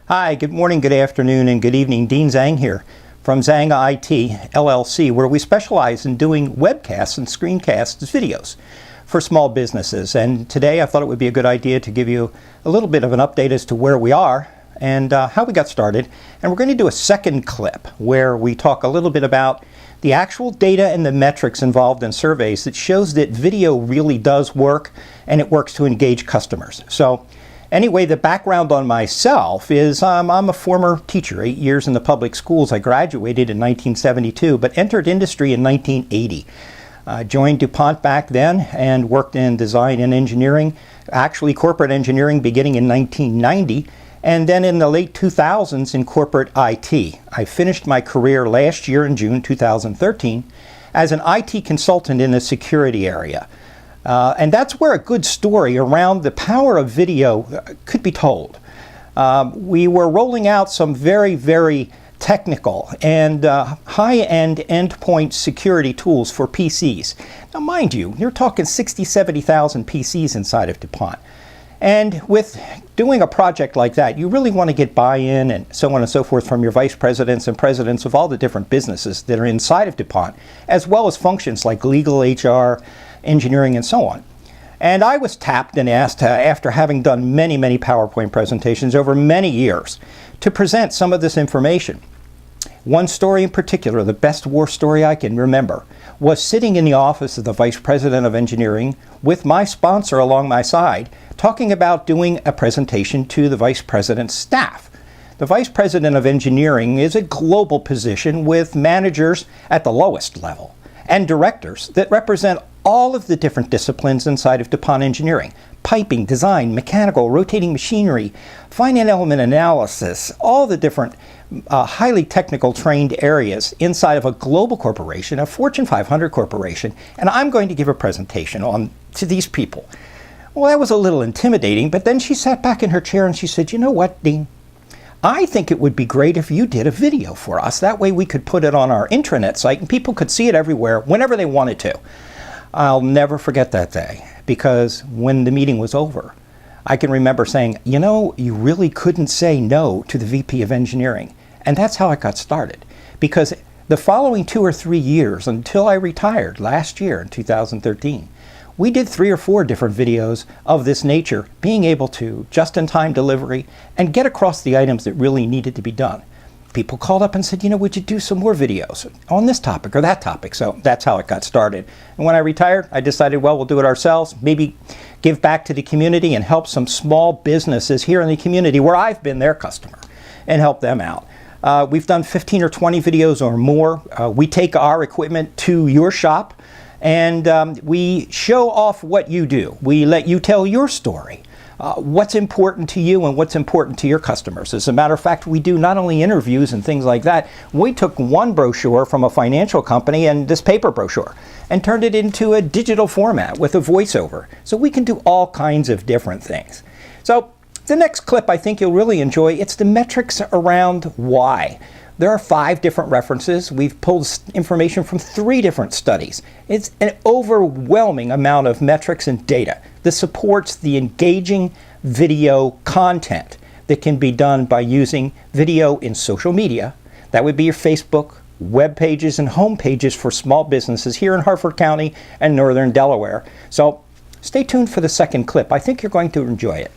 Hi, good morning, good afternoon, and good evening. Dean Zang here from Zang IT LLC, where we specialize in doing webcasts and screencasts videos for small businesses. And today I thought it would be a good idea to give you a little bit of an update as to where we are and how we got started. And we're going to do a second clip where we talk a little bit about the actual data and the metrics involved in surveys that shows that video really does work and it works to engage customers. So anyway, the background on myself is I'm a former teacher, 8 years in the public schools. I graduated in 1972, but entered industry in 1980. Joined DuPont back then and worked in design and engineering, actually corporate engineering beginning in 1990, and then in the late 2000s in corporate IT. I finished my career last year in June 2013 as an IT consultant in the security area. And that's where a good story around the power of video could be told. We were rolling out some very technical and high-end endpoint security tools for PCs. Now mind you, you're talking 60,000, 70,000 PCs inside of DuPont. And with doing a project like that, you really want to get buy-in and so on and so forth from your vice presidents and presidents of all the different businesses that are inside of DuPont, as well as functions like legal, HR, engineering, and so on. And I was tapped and asked, after having done many PowerPoint presentations over many years, to present some of this information. One story in particular, the best war story I can remember, was sitting in the office of the Vice President of Engineering with my sponsor along my side, talking about doing a presentation to the Vice President's staff. The Vice President of Engineering is a global position with managers at the lowest level and directors that represent all of the different disciplines inside of DuPont Engineering: piping, design, mechanical, rotating machinery, finite element analysis, all the different highly technical trained areas inside of a global corporation, a Fortune 500 corporation, and I'm going to give a presentation to these people. Well, that was a little intimidating, but then she sat back in her chair and she said, "You know what, Dean? I think it would be great if you did a video for us. That way we could put it on our intranet site and people could see it everywhere whenever they wanted to." I'll never forget that day, because when the meeting was over, I can remember saying, you know, you really couldn't say no to the VP of Engineering. And that's how I got started. Because the following 2 or 3 years until I retired last year in 2013, we did 3 or 4 different videos of this nature, being able to just-in-time delivery and get across the items that really needed to be done. People called up and said, you know, would you do some more videos on this topic or that topic? So that's how it got started. And when I retired, I decided, well, we'll do it ourselves, maybe give back to the community and help some small businesses here in the community where I've been their customer and help them out. We've done 15 or 20 videos or more. We take our equipment to your shop and we show off what you do. We let you tell your story. What's important to you and what's important to your customers. As a matter of fact, we do not only interviews and things like that. We took one brochure from a financial company and this paper brochure and turned it into a digital format with a voiceover. So we can do all kinds of different things. So the next clip I think you'll really enjoy. It's the metrics around why. There are 5 different references. We've pulled information from 3 different studies. It's an overwhelming amount of metrics and data that supports the engaging video content that can be done by using video in social media. That would be your Facebook, web pages, and home pages for small businesses here in Harford County and Northern Delaware. So stay tuned for the second clip. I think you're going to enjoy it.